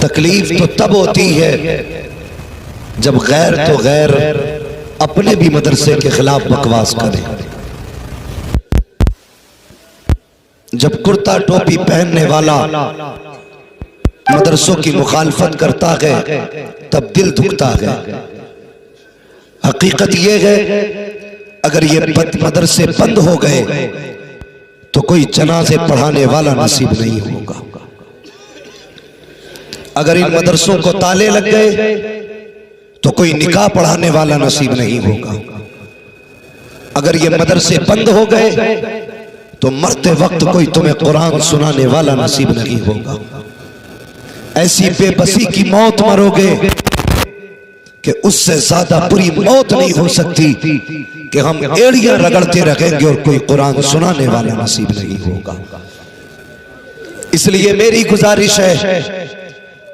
तकलीफ तो तब होती है जब गैर तो गैर अपने भी मदरसे के खिलाफ बकवास करे। जब कुर्ता टोपी पहनने वाला मदरसों की मुखालफत करता है तब दिल दुखता है। हकीकत यह है अगर ये मदरसे बंद हो गए तो कोई जनाजे पढ़ाने वाला नसीब नहीं होगा। अगर इन मदरसों को ताले लग गए तो कोई निकाह पढ़ाने वाला नसीब नहीं होगा। अगर ये मदरसे बंद हो गए तो मरते वक्त कोई तुम्हें कुरान सुनाने वाला नसीब नहीं होगा। ऐसी बेबसी की मौत मरोगे कि उससे ज्यादा बुरी मौत नहीं हो सकती कि हम एड़ियां रगड़ते रहेंगे और कोई कुरान सुनाने वाला नसीब नहीं होगा। इसलिए मेरी गुजारिश है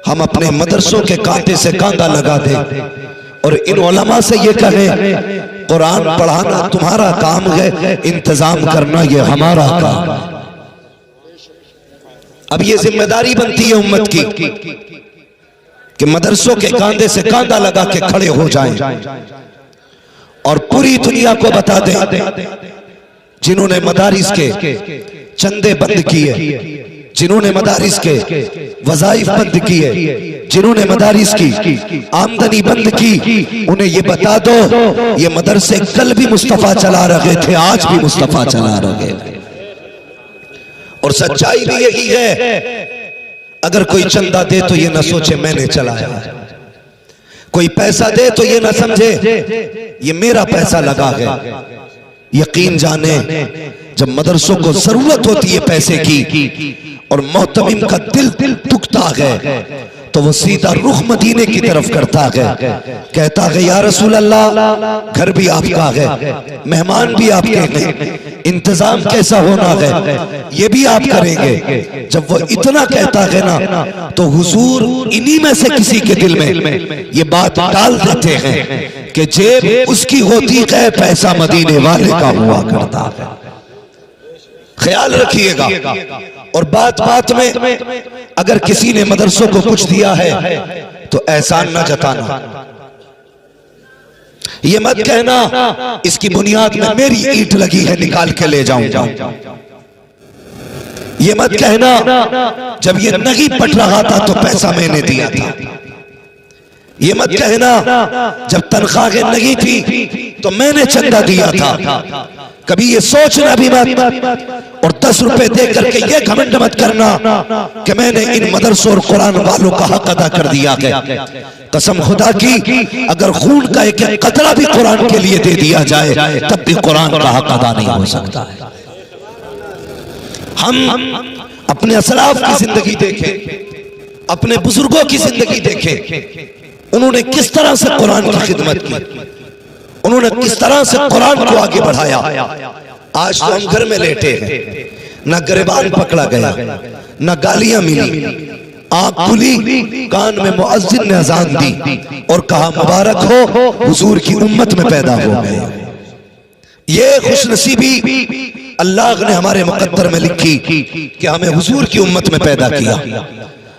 हम अपने मदरसों के कांटे से कांधा लगा दें और इन उलमा से ये कहें कुरान पढ़ाना तुम्हारा काम है, इंतजाम करना ये हमारा काम है। अब ये जिम्मेदारी बनती है उम्मत की कि मदरसों के कांधे से कांधा लगा के खड़े हो जाएं और पूरी दुनिया को बता दें जिन्होंने मदारिस के चंदे बंद किए, जिन्होंने मदारिस के वज़ाइफ बंद किए, जिन्होंने मदारिस की आमदनी बंद की, उन्हें ये बता दो ये मदरसे कल भी मुस्तफा चला रहे थे, आज भी मुस्तफा चला रहे थे। और सच्चाई भी यही है अगर कोई चंदा दे तो ये ना सोचे मैंने चलाया है, कोई पैसा दे तो ये ना समझे ये मेरा पैसा लगा है। यकीन जाने जब मदरसों को जरूरत होती है पैसे की और मोहतमिम का दिल दुखता है तो वो सीधा रुख मदीने की तरफ करता है, कहता है या रसूल अल्लाह घर भी आपका है, मेहमान भी आपके हैं, इंतजाम कैसा होना है ये भी आप करेंगे। जब वो इतना कहता है ना तो हुजूर इन्हीं में से किसी के दिल में ये बात डाल देते हैं कि जेब उसकी होती है, पैसा मदीने वाले का हुआ करता है। ख्याल रखिएगा। और बात बात में अगर किसी ने मदरसों को कुछ दिया है तो एहसान न जताना, ये मत कहना इसकी बुनियाद में मेरी ईंट लगी है निकाल के ले जाऊंगा, ये मत कहना जब ये नहीं पट रहा था तो पैसा मैंने दिया था, ये मत कहना जब तनख्वाहें नहीं थी तो मैंने चंदा दिया था। कभी ये सोचना भी मत और 10 रुपए दे करके ये घमंड मत करना कि मैंने इन मदरसों और कुरान वालों का हक अदा कर दिया है। कसम खुदा की अगर खून का एक कतरा भी कुरान के लिए दे दिया जाए तब भी कुरान का हक अदा नहीं हो सकता है। हम अपने असलाफ की जिंदगी देखें, अपने बुजुर्गों की जिंदगी देखें, उन्होंने किस तरह से कुरान की खिदमत की, उन्होंने किस तरह से कुरान को आगे बढ़ाया। आज तो हम घर में लेटे हैं, न गिरबान पकड़ा गया, न गालियां मिली, आंख खुली, कान में मुअज्जिन ने अजान दी और कहा मुबारक हो हुजूर की उम्मत में पैदा हो गए। ये खुशनसीबी अल्लाह ने हमारे मुकद्दर में लिखी कि हमें हुजूर की उम्मत में पैदा किया।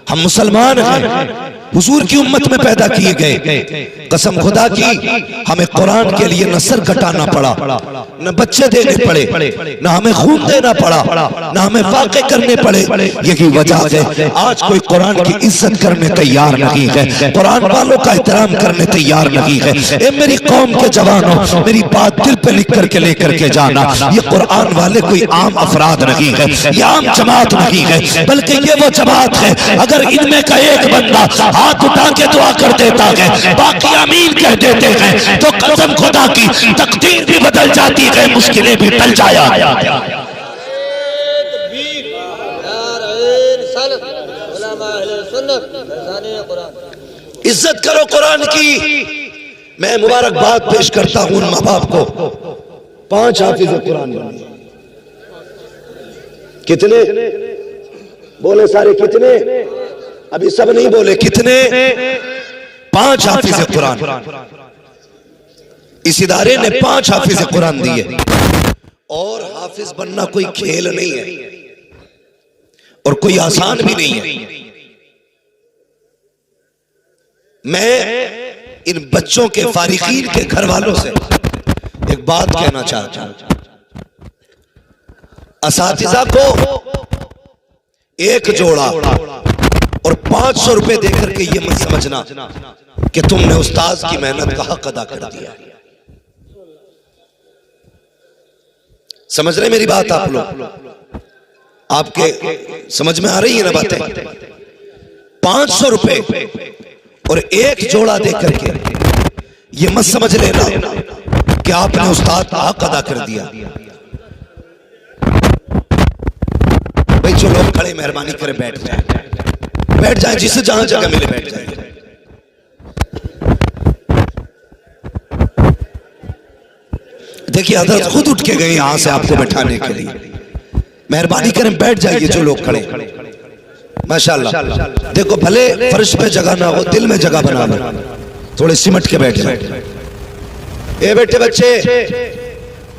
हम मुसलमान हैं, हुजूर की उम्मत में पैदा किए गए। कसम खुदा की हमें कुरान के लिए न सर कटाना पड़ा, न बच्चे देने पड़े, न हमें खून देना पड़ा, न हमें वाक़े करने पड़े। यही वजह है आज कोई कुरान की इज्जत करने तैयार नहीं है, कुरान वालों का एहतराम करने तैयार नहीं है। ए मेरी कौम के जवानों, मेरी बात दिल पे लिख करके लेकर के जाना, ये कुरान वाले कोई आम अफराद नहीं है, ये आम जमात नहीं है, बल्कि ये वो जमात है अगर इनमें का एक बंदा हाथ उठा के दुआ कर देता है, बाकी आमीन कह देते हैं तो कसम खुदा की तकदीर भी बदल जाती है, मुश्किलें भी टल जाया। इज्जत करो कुरान की। मैं मुबारकबाद पेश करता हूं उन माँ बाप को, 5 हाफिज कुरान बने। कितने बोले सारे, कितने अभी सब नहीं बोले, कितने? 5 हाफिज कुरान। इस इदारे ने 5 हाफिज कुरान दिए। और हाफिज बनना कोई खेल नहीं है और कोई आसान भी नहीं है। मैं इन बच्चों के फारिकीन के घर वालों से एक बात कहना चाहता हूं। असातिज़ा को एक जोड़ा और 500 रुपए देकर के ये मत समझना कि तुमने उस्ताद की मेहनत का हक अदा कर दिया। समझ रहे मेरी बात आप लोग? आपके समझ में आ रही है ना बातें? 500 रुपए और एक जोड़ा देकर के ये मत समझ लेना कि आपने उस्ताद का हक अदा कर दिया। भाई जो लोग खड़े मेहरबानी करें बैठ जाए, जिसे जहां जगह मिले बैठ जाए। देखिए हजरत खुद उठ के गए यहां से आपको बैठाने के लिए। मेहरबानी करें बैठ जाइए जो लोग खड़े। माशाअल्लाह। देखो भले फर्श पे जगह ना हो, दिल में जगह बना लो, थोड़े सिमट के बैठ जाए। ए बेटे बच्चे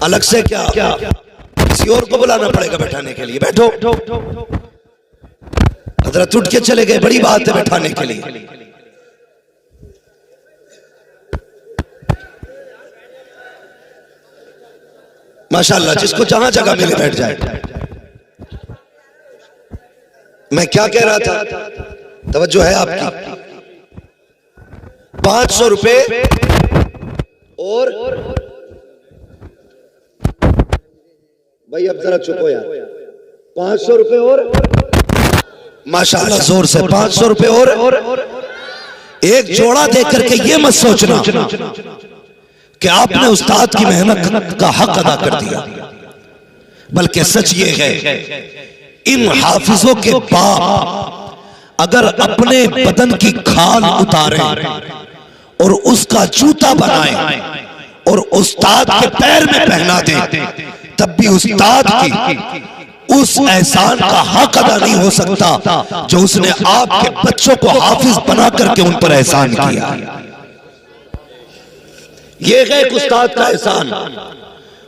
अलग से क्या किसी और को बुलाना पड़ेगा बैठाने के लिए? बैठो। हजरत उठ के चले गए, बड़ी बात है बैठाने के लिए। माशाअल्लाह, जिसको जहां जगह मिले बैठ जाए। मैं क्या कह रहा था? तवज्जो है आपकी? 500 रुपए और भाई अब जरा चुप हो यार। 500 रुपए और माशाअल्लाह जोर से 500 रुपए और एक जोड़ा देकर के ये मत सोचना कि आपने उस्ताद की मेहनत का हक अदा कर दिया, बल्कि सच ये है इन हाफिजों के बाप अगर अपने बदन की खाल उतारें और उसका जूता बनाएं और उस्ताद के पैर में पहना दें, तब भी उस्ताद की उस एहसान का हक अदा नहीं हो सकता जो उसने आपके बच्चों को हाफिज बना करके उन पर एहसान किया। ये है एक उस्ताद का एहसान।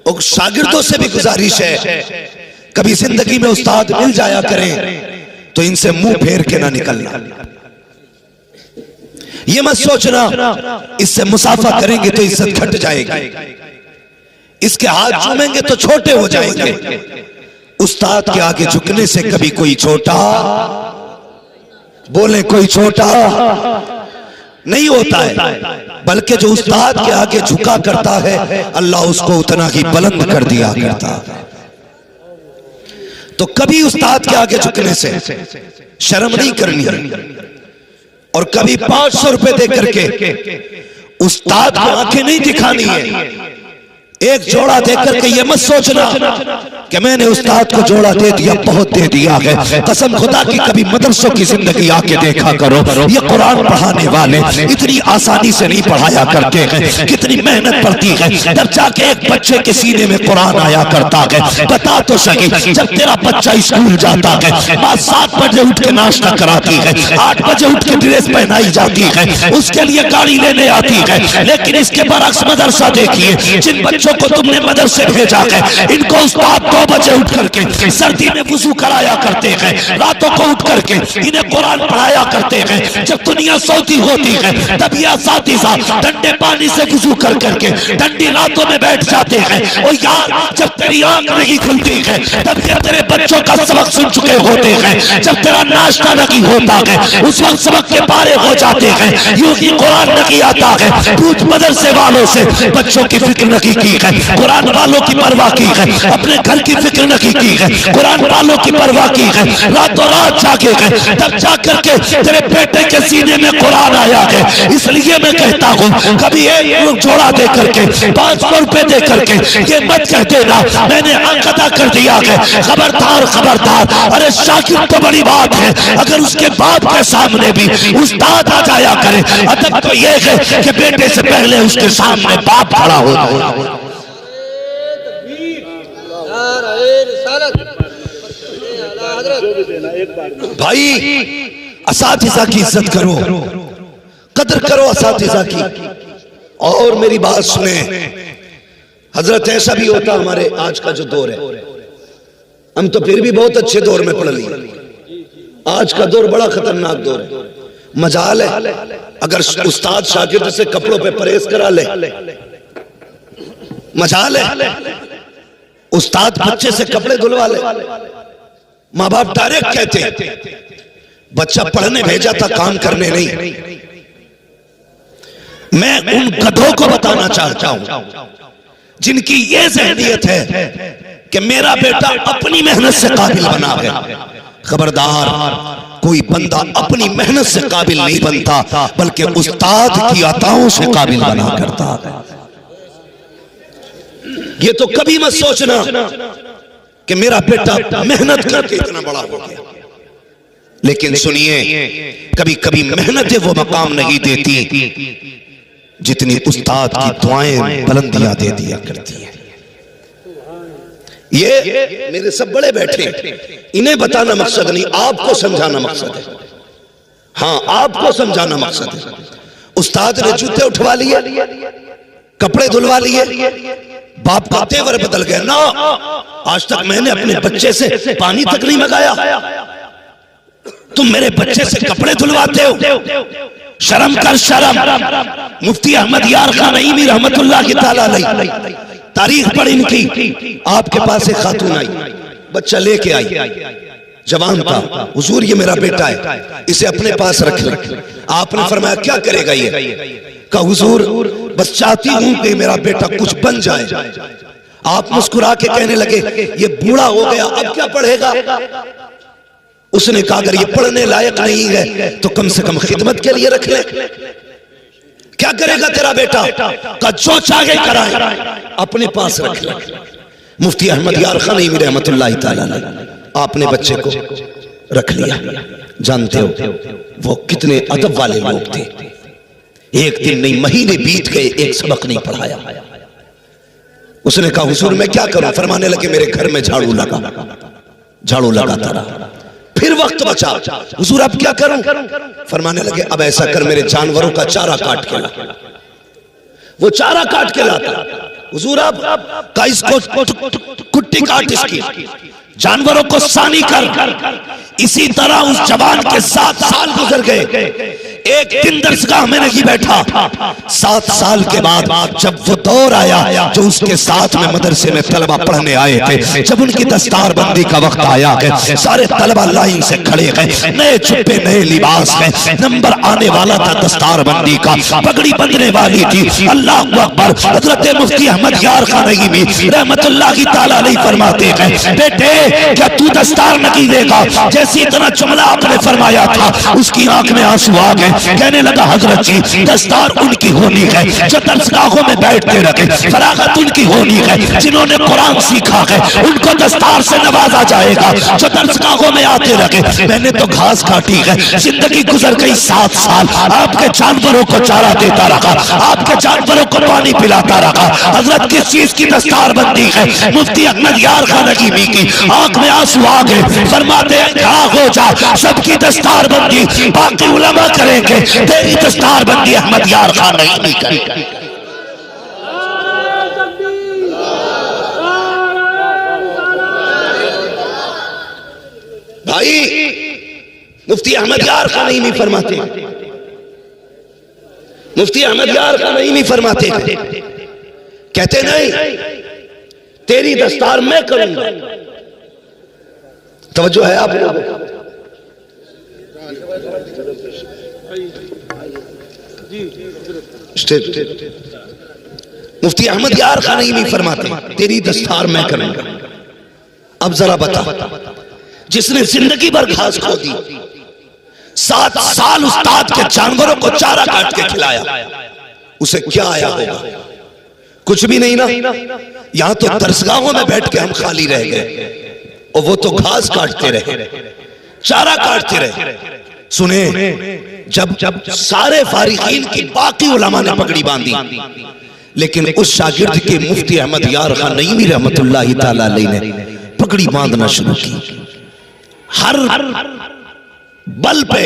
और शागिर्दों से भी गुजारिश है, कभी जिंदगी में उस्ताद मिल जाया करें तो इनसे मुंह फेर के ना निकलना। ये मत सोचना इससे मुसाफा करेंगे तो इज्जत घट जाएगी, इसके हाथ चूमेंगे तो छोटे हो जाएंगे। उस्ताद के आगे झुकने से कभी कोई छोटा, बोले कोई छोटा नहीं होता है, बल्कि जो उस्ताद के आगे झुका करता है अल्लाह उसको उतना ही बुलंद कर दिया करता। तो कभी उस्ताद के आगे झुकने से शर्म नहीं करनी है, और कभी 500 रुपए दे करके उस्ताद को आंखें नहीं दिखानी है। एक जोड़ा देकर के ये मत सोचना कि मैंने उस्ताद को जोड़ा दे दिया, बहुत दे दिया है। कसम खुदा की कभी मदरसों की जिंदगी आके देखा करो, ये कुरान पढ़ाने वाले इतनी आसानी से नहीं पढ़ाया करते हैं, कितनी मेहनत पड़ती है जब जाके एक बच्चे के सीने में कुरान आया करता है। बता तो सही, जब तेरा बच्चा स्कूल जाता है, माँ 7 बजे उठ के नाश्ता कराती है, 8 बजे उठ के ड्रेस पहनाई जाती है, उसके लिए गाड़ी लेने आती है। लेकिन इसके बरक्स मदरसा देखिए, जिन बच्चों को तुमने मदरसे भेजा है, इनको उस्ताद 2 बजे उठ करके सर्दी में वुजू कराया करते हैं, रातों को उठ करके इन्हें कुरान पढ़ाया करते हैं। जब दुनिया सोती होती है तब ये असातिज़ा ठंडे पानी से वुजू कर करके ठंडी रातों में बैठ जाते हैं। और यार जब तेरी आंख नहीं खुलती है तब ये तेरे बच्चों का सबक सुन चुके होते हैं। जब तेरा नाश्ता नहीं होता है उस वक्त सबक के पारे हो जाते हैं। यूं ही कुरान नहीं आता है। पूछ मदरसे वालों से, बच्चों की फिक्र नहीं की है, कुरान वालों की परवाह की है, अपने घर की फिक्र नहीं की है, कुरान वालों की परवाह की है, रातों रात जागे है, तब जाकर के तेरे बेटे के सीने में कुरान आया है। इसलिए मैं कहता हूँ कभी एक जोड़ा दे करके 500 रुपए दे करके ये मत कह देना मैंने हक अदा कर दिया है। खबरदार खबरदार। अरे शागिर्द तो बड़ी बात है, अगर उसके बाप के सामने भी उस्ताद आ जाया करे, अदब तो ये है कि बेटे से पहले उसके सामने बाप खड़ा हो। भाई असातिज़ा की इज्जत करो, कदर करो असातिज़ा की। और मेरी बात सुने हजरत, ऐसा भी होता हमारे आज का जो दौर है, हम तो फिर भी बहुत अच्छे दौर में पढ़ लिए, आज का दौर बड़ा खतरनाक दौर है। मजाल है अगर उस्ताद शागिर्द से कपड़ों पे परहेज करा ले, मजाल है उस्ताद बच्चे से कपड़े धुलवा ले। माँ बाप डायरेक्ट कहते बच्चा पढ़ने भेजा था, काम करने नहीं। मैं उन गधों को बताना चाहता हूं जिनकी ये ज़हनियत है कि मेरा बेटा अपनी मेहनत से काबिल बना है। खबरदार, कोई बंदा अपनी मेहनत से काबिल नहीं बनता बल्कि उस्ताद की अताओं से काबिल बना करता है। ये तो कभी मत सोचना कि मेरा बेटा मेहनत करके इतना बड़ा हो गया। लेकिन सुनिए, कभी कभी मेहनतें वो मकाम नहीं देती जितनी उस्ताद की दुआएं बुलंदियां दे दिया करती हैं। ये मेरे सब बड़े बैठे, इन्हें बताना मकसद नहीं, आपको समझाना मकसद है। हाँ, आपको समझाना मकसद है। उस्ताद ने जूते उठवा लिए, कपड़े धुलवा लिए, बाप का तेवर बदल गया ना। आज तक मैंने अपने बच्चे से पानी तक नहीं मंगाया, तुम मेरे बच्चे से कपड़े धुलवाते हो। शर्म कर शर्म। मुफ्ती अहमद यार खान नईमी रहमतुल्लाह की ताला अलैह, तारीख पढ़ इनकी, आपके पास एक खातून आई, बच्चा लेके आई, जवान था। हुजूर ये मेरा बेटा है, इसे अपने पास रख ले। आपने फरमाया क्या करेगा ये? कहा हुजूर बस चाहती हूं कि मेरा बेटा कुछ बन जाए। आप मुस्कुरा के कहने लगे ये बूढ़ा हो गया, अब क्या पढ़ेगा? उसने कहा अगर ये पढ़ने लायक नहीं है तो कम से कम खिदमत के लिए रख ले। क्या करेगा तेरा बेटा? का जो चाहे कराए, अपने पास रख ले। मुफ्ती अहमद यार खान नईमी रहमतुल्लाह ताला अलैह, आपने बच्चे को रख लिया। जानते हो वो कितने अदब वाले लोग थे। एक दिन नहीं महीने बीत गए, एक सबक नहीं पढ़ाया। उसने कहा हुजूर मैं क्या करूं? फरमाने लगे मेरे घर में झाड़ू लगाता रहा। फिर वक्त बचा, हुजूर अब क्या करूं? फरमाने लगे अब ऐसा कर मेरे जानवरों का चारा काट के ला। वो चारा काट के लाता। हुजूर अब का इसको कुट्टी काट, इसकी जानवरों को सानी कर। इसी तरह उस जवान के 7 साल गुजर गए। एक दिन दरसगाह में नहीं बैठा। 7 साल के बाद जब वो दौर आया जो उसके साथ में मदरसे में तलबा पढ़ने आए थे, जब उनकी दस्तार बंदी का वक्त आया है, सारे तलबा लाइन से खड़े गए, नए छुपे नए लिबास में। नंबर आने वाला था दस्तार बंदी का, पगड़ी बंधने वाली थी। अल्लाह अकबर। हजरत मुफ्ती अहमद यार खान नईमी रहमतुल्लाह की ताला अलैह फरमाते हैं बेटे क्या तू दस्तार नहीं देगा? जैसी इतना जुमला आपने फरमाया था उसकी आंख में आंसू आ गए। कहने लगा हजरत जी दस्तार उनकी होनी है जो दरसगाहों में बैठते रहे, फरागत उनकी होनी है जिन्होंने कुरान सीखा है, उनको दस्तार से नवाजा जाएगा जो दरसगाहों में आते रहे। मैंने तो घास काटी है, जिंदगी गुजर गई 7 साल, आपके जानवरों को चारा देता रहा, आपके जानवरों को पानी पिलाता रहा। हजरत किस चीज की दस्तार बंदी है? मुफ्ती अहमद यार खान नईमी की। आंख में आंसू आ गए। फरमाते हैं क्या हो जा, सबकी दस्तार बंदी बाकी उलमा करेंगे, तेरी दस्तार बंदी अहमद यार खान नईमी करेगा। भाई मुफ्ती अहमद यार खान नईमी फरमाते, मुफ्ती अहमद यार खान नईमी फरमाते कहते नहीं तेरी दस्तार मैं करूंगा। तवज्जो है आप लोगों? मुफ्ती अहमद यार खान नईमी फरमाते तेरी दस्तार मैं करूंगा। अब जरा बता, जिसने जिंदगी भर घास खो दी, 7 साल उस्ताद के जानवरों को चारा काट के खिलाया, उसे क्या आया होगा? कुछ भी नहीं ना। यहां तो दरसगाहों में बैठ के हम खाली रह गए और वो तो घास काटते रहे, चारा काटते रहे। सुने, जब सारे फारिगीन की बाकी उलमा ने पगड़ी बांधी, लेकिन उस शागिर्द के मुफ्ती अहमद यार खान नईमी रहमतुल्लाह ताला अलैह ने पगड़ी बांधना शुरू की। हर बल पे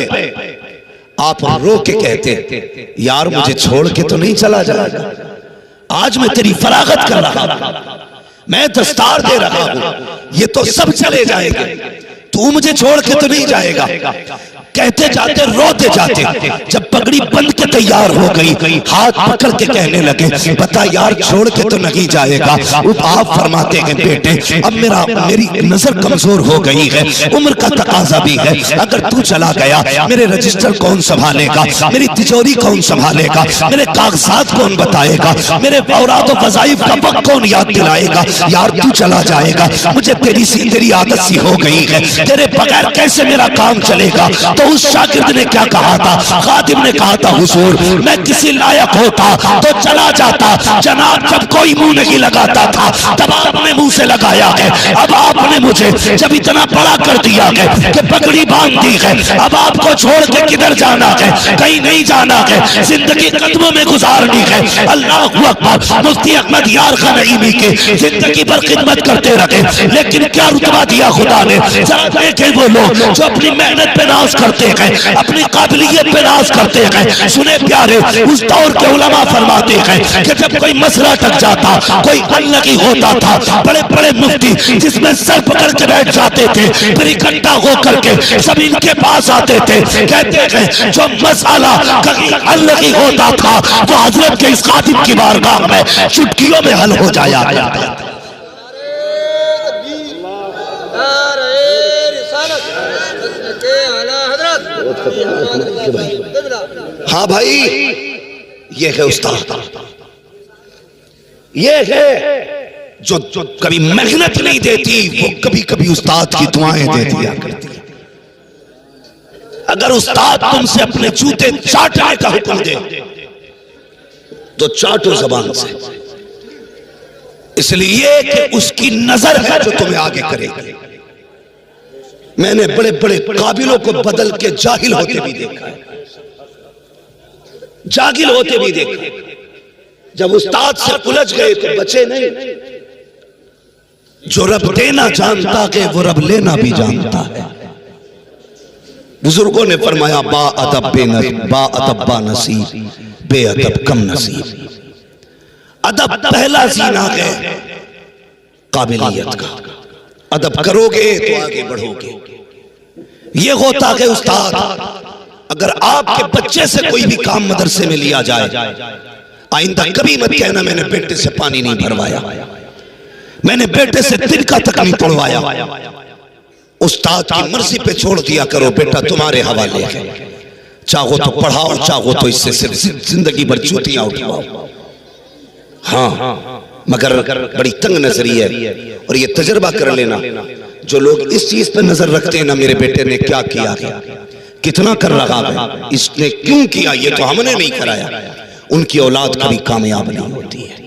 आप रो के कहते यार मुझे छोड़ के तो नहीं चला जाएगा, आज मैं तेरी फरागत कर रहा हूं, मैं दस्तार दे रहा हूं, ये तो सब चले जाएंगे, तू मुझे छोड़ के तो नहीं जाएगा। कहते जाते रोते जाते, जब पगड़ी बंद के तैयार हो गई, हाथ पकड़ के कहने लगे बता यार छोड़ के तो नहीं जाएगा। आप फरमाते हैं बेटे अब मेरी नजर कमजोर हो गई है, उम्र का तकाजा भी है, अगर तू चला गया मेरे रजिस्टर कौन संभालेगा, मेरी तिजोरी कौन संभालेगा, मेरे कागजात कौन बताएगा, मेरे औरात और वज़ाइफ का वक्त कौन याद दिलाएगा। यार तू चला जाएगा, मुझे तेरी आदत सी हो गई है, तेरे बगैर कैसे मेरा काम चलेगा। तो उस शागिर्द ने क्या कहा था, खादिम ने कहा था हुजूर मैं किसी लायक होता तो चला जाता, जनाब जब कोई मुंह नहीं लगाता था तब आपने मुंह से लगाया है। अब आपने मुझे जब इतना बड़ा कर दिया है कि पगड़ी बांध दी है, अब आपको छोड़ के किधर जाना है, कहीं नहीं जाना है, जिंदगी कदमों में गुजारनी है। अल्लाह अकबर। मुफ्ती अहमद यार खान नईमी के जिंदगी पर खिदमत करते रहे, लेकिन क्या रुतबा दिया खुदा ने। जरा देखें वो लोग जो अपनी मेहनत पे नाज करते हैं, अपनी काबिलियत पे नाज करते हैं। सुने प्यारे, उस दौर के उलमा फरमाते हैं कि जब कोई मसला टक जाता, कोई अनलगी होता था, बड़े बड़े मुफ्ती जिसमें सर पकड़ के बैठ जाते थे, फिर इकट्ठा होकर के सब इनके पास आते थे। कहते हैं जो मसला कहीं अनलगी होता था वो हजरत के इस खादिम की बारगाह में चुटकियों में हल हो जाया करता था। हाँ भाई, ये है उस्ताद, ये है जो कभी मेहनत नहीं देती, वो कभी कभी उस्ताद की दुआएं दे दिया करती है। अगर उस्ताद तुमसे अपने जूते चाटने का हुक्म दे तो चाटो जबान से, इसलिए कि उसकी नजर है जो तुम्हें आगे करेगी। मैंने बड़े बड़े काबिलों को बदल के जाहिल होते भी देखा है, जाहिल होते भी देखा। जब उस्ताद से उलझ गए तो बचे नहीं। जो रब देना जानता है वो रब लेना भी जानता है। बुजुर्गों ने फरमाया बा अदब बा नसीब, बेअदब कम नसीब। अदब पहला जीना है काबिलियत का, अदब करोगे तो आगे बढ़ोगे। ये होता है उस्ताद, अगर आपके बच्चे से कोई भी काम मदरसे में लिया जाए, आइंदा कभी मत कहना मैंने बेटे से पानी नहीं भरवाया, मैंने बेटे से तिनका तक नहीं तोड़वाया। उस्ताद की मर्जी पे छोड़ दिया करो, बेटा तुम्हारे हवाले है, चाहो तो पढ़ाओ, चाहो तो इससे जिंदगी भर चूतियां उठवाओ। हाँ, मगर बड़ी तंग नजरी है। और ये तजर्बा कर लेना, जो लोग इस चीज पर नजर रखते हैं ना, मेरे बेटे ने क्या किया है, कितना कर रहा है, इसने क्यों किया, ये तो हमने नहीं कराया, उनकी औलाद कभी कामयाब नहीं होती है।